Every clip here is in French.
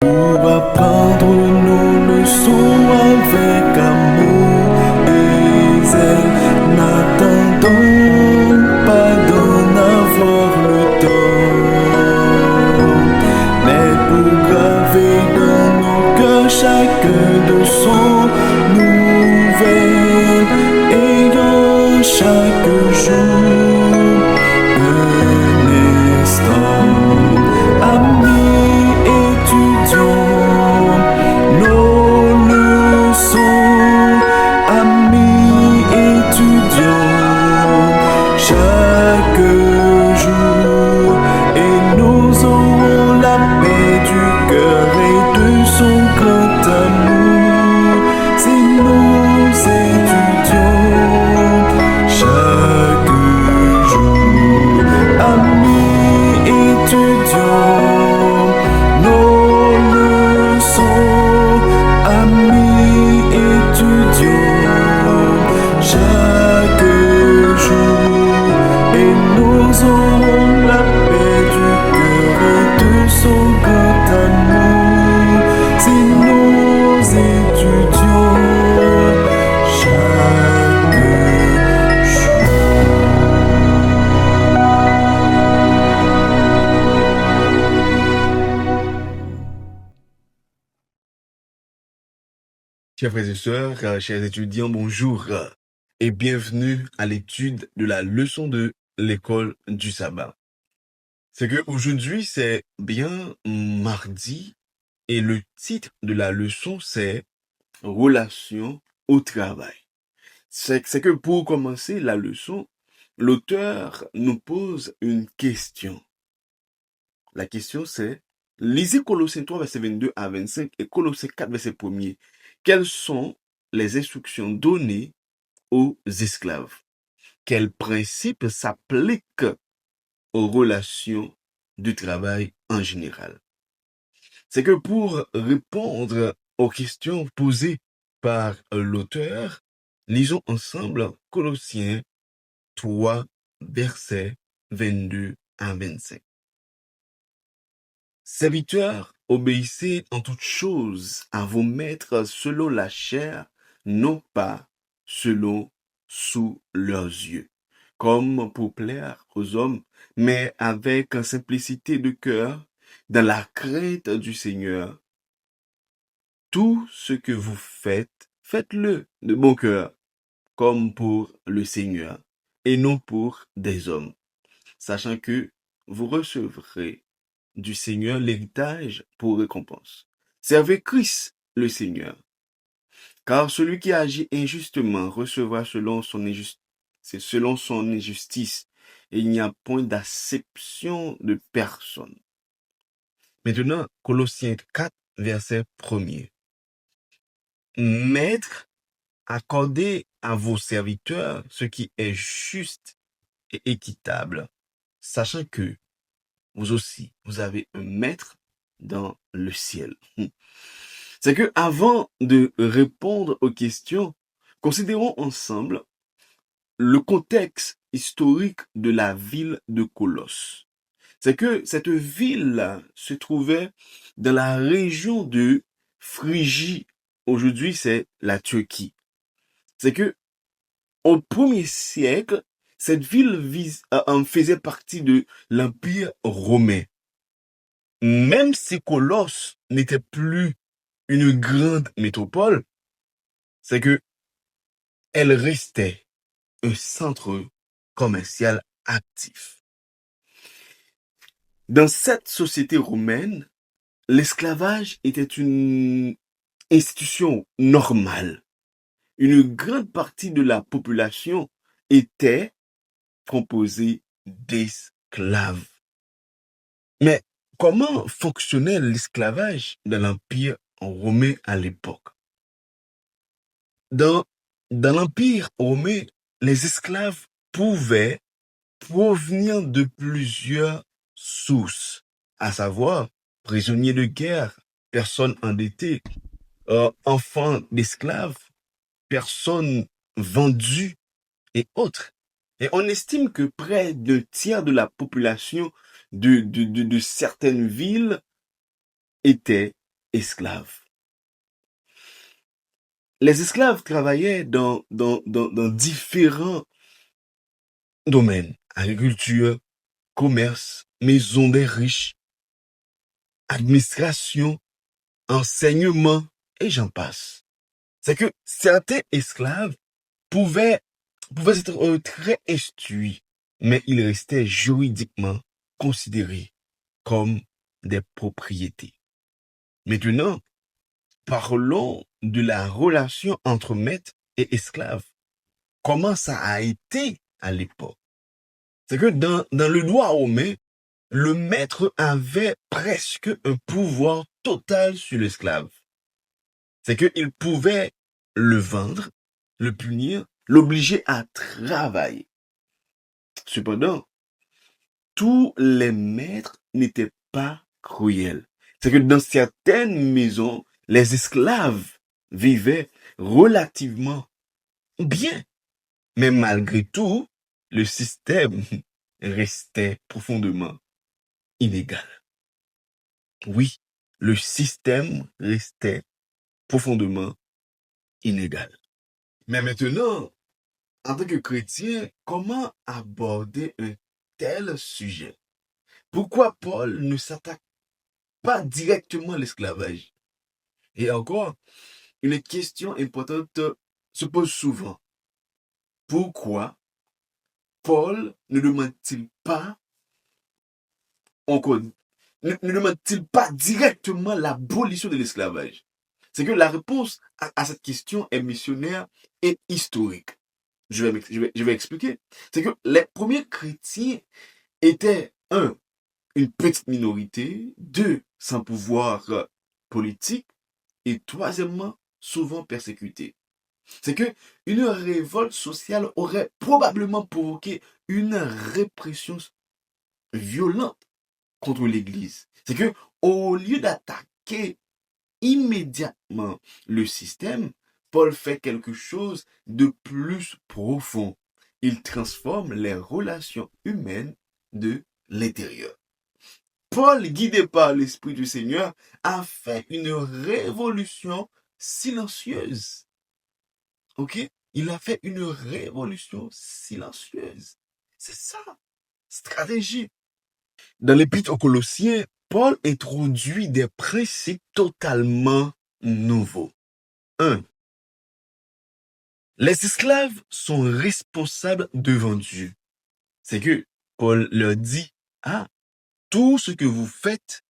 Pour apprendre nos leçons avec amour et zèle, n'attendons pas d'en avoir le temps, mais pour graver dans nos cœurs chacun de son nouvelle, ayant chaque jour un instant. Amis, étudions nos leçons. Amis, étudions chaque jour, et nous aurons la paix du cœur et de son grand amour. Si nous étudions chaque jour, amis, étudions nos leçons. Amis, étudions chaque jour, et nous aurons la paix du cœur et de son grand amour. Si nous étudions chaque jour. Chers frères et sœurs, chers étudiants, bonjour et bienvenue à l'étude de la leçon de l'école du sabbat. C'est que aujourd'hui c'est bien mardi et le titre de la leçon c'est Relation au travail. C'est que pour commencer la leçon, l'auteur nous pose une question. La question c'est, lisez Colossiens 3 verset 22 à 25 et Colossiens 4 verset 1er. Quelles sont les instructions données aux esclaves? Quels principes s'appliquent aux relations du travail en général? C'est que pour répondre aux questions posées par l'auteur, lisons ensemble Colossiens 3 verset 22 à 25. Serviteurs, obéissez en toutes choses à vos maîtres selon la chair, non pas selon sous leurs yeux, comme pour plaire aux hommes, mais avec simplicité de cœur, dans la crainte du Seigneur. Tout ce que vous faites, faites-le de bon cœur, comme pour le Seigneur, et non pour des hommes, sachant que vous recevrez du Seigneur l'héritage pour récompense. Servez Christ le Seigneur, car celui qui agit injustement recevra selon son injustice, et il n'y a point d'acception de personne. Maintenant, Colossiens 4, verset 1er. Maîtres, accordez à vos serviteurs ce qui est juste et équitable, sachant que vous aussi, vous avez un maître dans le ciel. C'est que avant de répondre aux questions, considérons ensemble le contexte historique de la ville de Colosse. C'est que cette ville se trouvait dans la région de Phrygie. Aujourd'hui, c'est la Turquie. C'est que au 1er siècle, cette ville faisait partie de l'Empire romain. Même si Colosse n'était plus une grande métropole, c'est que elle restait un centre commercial actif. Dans cette société romaine, l'esclavage était une institution normale. Une grande partie de la population était composée d'esclaves. Mais comment fonctionnait l'esclavage dans l'Empire romain à l'époque? Dans l'Empire romain, les esclaves pouvaient provenir de plusieurs sources, à savoir prisonniers de guerre, personnes endettées, enfants d'esclaves, personnes vendues et autres. Et on estime que près d'un tiers de la population de certaines villes était esclaves. Les esclaves travaillaient dans différents domaines. Agriculture, commerce, maison des riches, administration, enseignement, et j'en passe. C'est que certains esclaves pouvaient, pouvaient être très instruits, mais ils restaient juridiquement considérés comme des propriétés. Maintenant, parlons de la relation entre maître et esclave. Comment ça a été à l'époque? C'est que dans le droit romain, le maître avait presque un pouvoir total sur l'esclave. C'est qu'il pouvait le vendre, le punir, l'obliger à travailler. Cependant, tous les maîtres n'étaient pas cruels. C'est que dans certaines maisons, les esclaves vivaient relativement bien. Mais malgré tout, le système restait profondément inégal. Oui, le système restait profondément inégal. Mais maintenant, en tant que chrétien, comment aborder un tel sujet? Pourquoi Paul ne s'attaque pas directement à l'esclavage? Et encore, une question importante se pose souvent. Pourquoi Paul ne demande-t-il pas encore, ne demande-t-il pas directement l'abolition de l'esclavage? C'est que la réponse à cette question est missionnaire et historique. Je vais expliquer. C'est que les premiers chrétiens étaient, une petite minorité, deux, sans pouvoir politique, et troisièmement, souvent persécutés. C'est que une révolte sociale aurait probablement provoqué une répression violente contre l'Église. C'est que au lieu d'attaquer immédiatement le système, Paul fait quelque chose de plus profond. Il transforme les relations humaines de l'intérieur. Paul, guidé par l'Esprit du Seigneur, a fait une révolution silencieuse. Ok? Il a fait une révolution silencieuse. C'est ça, stratégie. Dans l'Épître aux Colossiens, Paul introduit des principes totalement nouveaux. 1. Les esclaves sont responsables devant Dieu. C'est que Paul leur dit, tout ce que vous faites,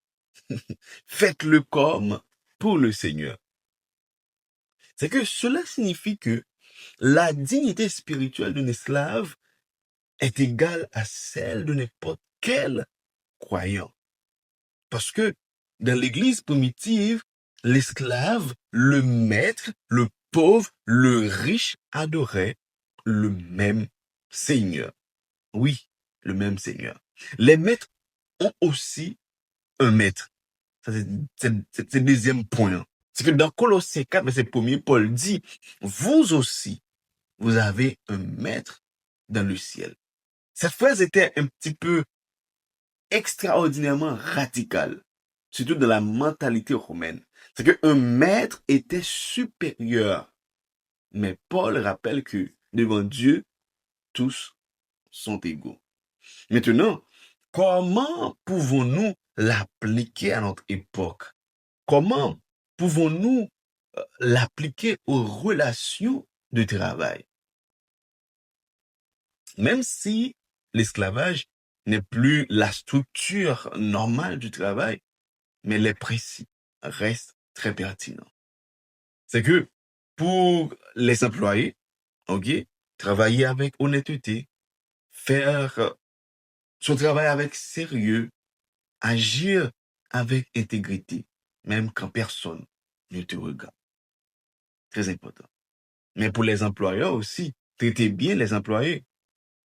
faites-le comme pour le Seigneur. C'est que cela signifie que la dignité spirituelle d'un esclave est égale à celle de n'importe quel croyant. Parce que dans l'église primitive, l'esclave, le maître, le pauvre, le riche adoraient le même Seigneur. Oui, le même Seigneur. Les maîtres ont aussi un maître. Ça, c'est le deuxième point. C'est que dans Colossiens 4, verset 1er, Paul dit, vous aussi, vous avez un maître dans le ciel. Cette phrase était un petit peu extraordinairement radicale, surtout dans la mentalité romaine. C'est qu'un maître était supérieur. Mais Paul rappelle que devant Dieu, tous sont égaux. Maintenant, comment pouvons-nous l'appliquer à notre époque? Comment pouvons-nous l'appliquer aux relations de travail? Même si l'esclavage n'est plus la structure normale du travail, mais les principes restent très pertinents. C'est que pour les employés, ok, travailler avec honnêteté, faire son travail avec sérieux, agir avec intégrité, même quand personne ne te regarde. Très important. Mais pour les employeurs aussi, traiter bien les employés,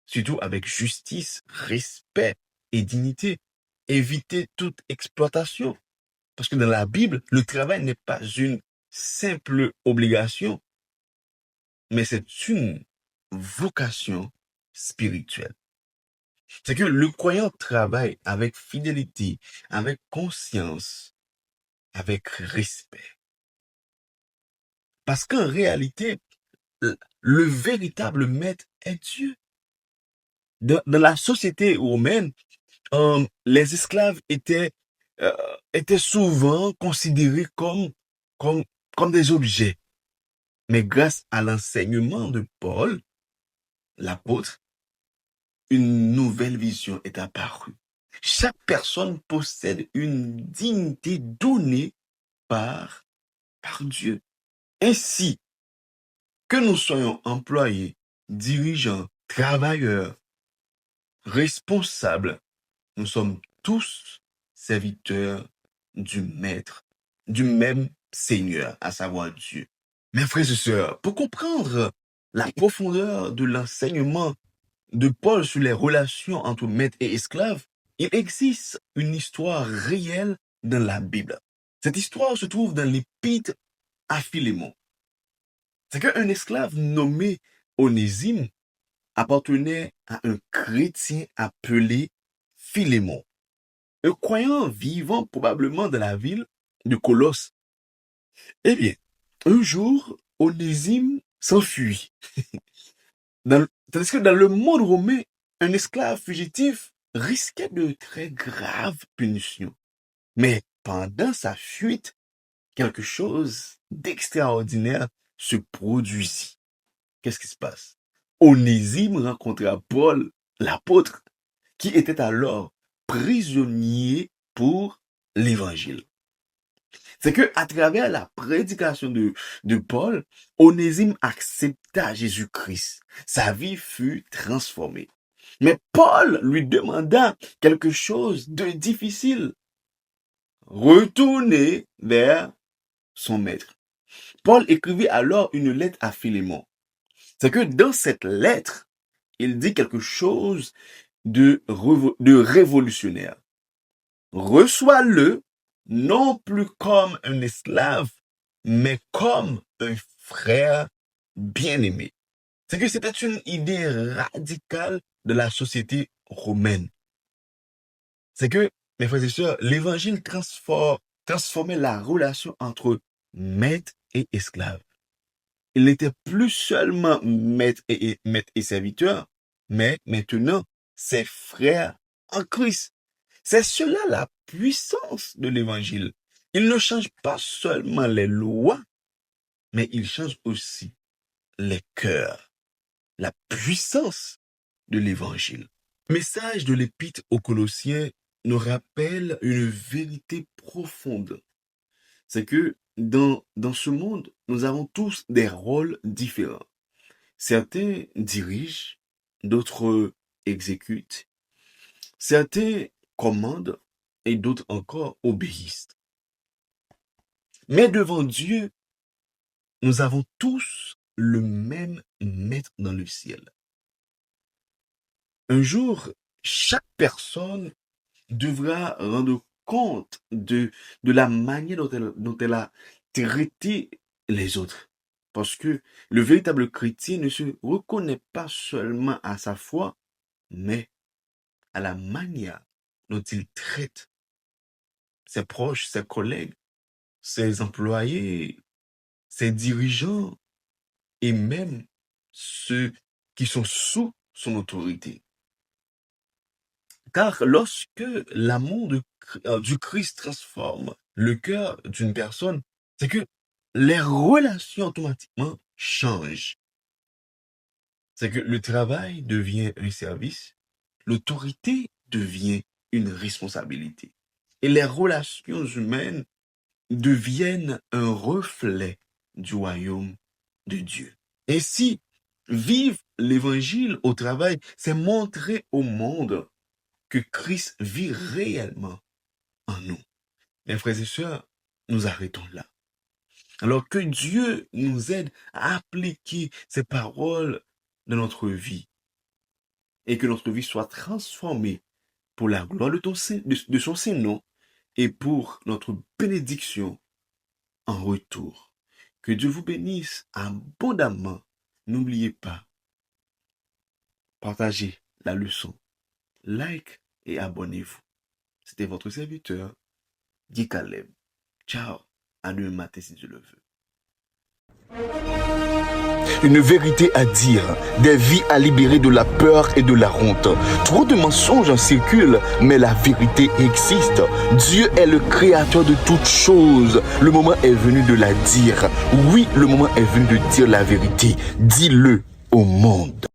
surtout avec justice, respect et dignité. Éviter toute exploitation. Parce que dans la Bible, le travail n'est pas une simple obligation, mais c'est une vocation spirituelle. C'est que le croyant travaille avec fidélité, avec conscience, avec respect. Parce qu'en réalité, le véritable maître est Dieu. Dans la société romaine, les esclaves euh, étaient souvent considérés comme, comme des objets. Mais grâce à l'enseignement de Paul, l'apôtre, une nouvelle vision est apparue. Chaque personne possède une dignité donnée par, par Dieu. Ainsi que nous soyons employés, dirigeants, travailleurs, responsables, nous sommes tous serviteurs du Maître, du même Seigneur, à savoir Dieu. Mes frères et sœurs, pour comprendre la profondeur de l'enseignement de Paul sur les relations entre maître et esclave, il existe une histoire réelle dans la Bible. Cette histoire se trouve dans l'épître à Philémon. C'est qu'un esclave nommé Onésime appartenait à un chrétien appelé Philémon, un croyant vivant probablement dans la ville de Colosse. Eh bien, un jour, Onésime s'enfuit. Tandis que dans le monde romain, un esclave fugitif risquait de très graves punitions. Mais pendant sa fuite, quelque chose d'extraordinaire se produisit. Qu'est-ce qui se passe? Onésime rencontra Paul, l'apôtre, qui était alors prisonnier pour l'évangile. C'est que à travers la prédication de Paul, Onésime accepta Jésus-Christ. Sa vie fut transformée. Mais Paul lui demanda quelque chose de difficile. Retourner vers son maître. Paul écrivit alors une lettre à Philémon. C'est que dans cette lettre, il dit quelque chose de révolutionnaire. Reçois-le non plus comme un esclave, mais comme un frère bien-aimé. C'est que c'était une idée radicale de la société romaine. C'est que, mes frères et sœurs, l'évangile transformait la relation entre maître et esclave. Il n'était plus seulement maître et serviteur, mais maintenant, c'est frère en Christ. C'est cela la puissance de l'évangile. Il ne change pas seulement les lois, mais il change aussi les cœurs. La puissance de l'évangile. Le message de l'épître aux Colossiens nous rappelle une vérité profonde. C'est que dans ce monde, nous avons tous des rôles différents. Certains dirigent, d'autres exécutent. Certains commandent et d'autres encore obéissent. Mais devant Dieu, nous avons tous le même maître dans le ciel. Un jour, chaque personne devra rendre compte de la manière dont elle a traité les autres. Parce que le véritable chrétien ne se reconnaît pas seulement à sa foi, mais à la manière dont il traite ses proches, ses collègues, ses employés, ses dirigeants et même ceux qui sont sous son autorité. Car lorsque l'amour du Christ transforme le cœur d'une personne, c'est que les relations automatiquement changent. C'est que le travail devient un service, l'autorité devient une responsabilité. Et les relations humaines deviennent un reflet du royaume de Dieu. Ainsi, vivre l'évangile au travail, c'est montrer au monde que Christ vit réellement en nous. Mes frères et sœurs, nous arrêtons là. Alors que Dieu nous aide à appliquer ces paroles dans notre vie et que notre vie soit transformée pour la gloire de son Saint-Nom et pour notre bénédiction en retour. Que Dieu vous bénisse abondamment. N'oubliez pas, partagez la leçon, like et abonnez-vous. C'était votre serviteur, Guy Caleb. Ciao, à demain matin si Dieu le veut. Une vérité à dire, des vies à libérer de la peur et de la honte. Trop de mensonges en circulent, mais la vérité existe. Dieu est le créateur de toutes choses. Le moment est venu de la dire. Oui, le moment est venu de dire la vérité. Dis-le au monde.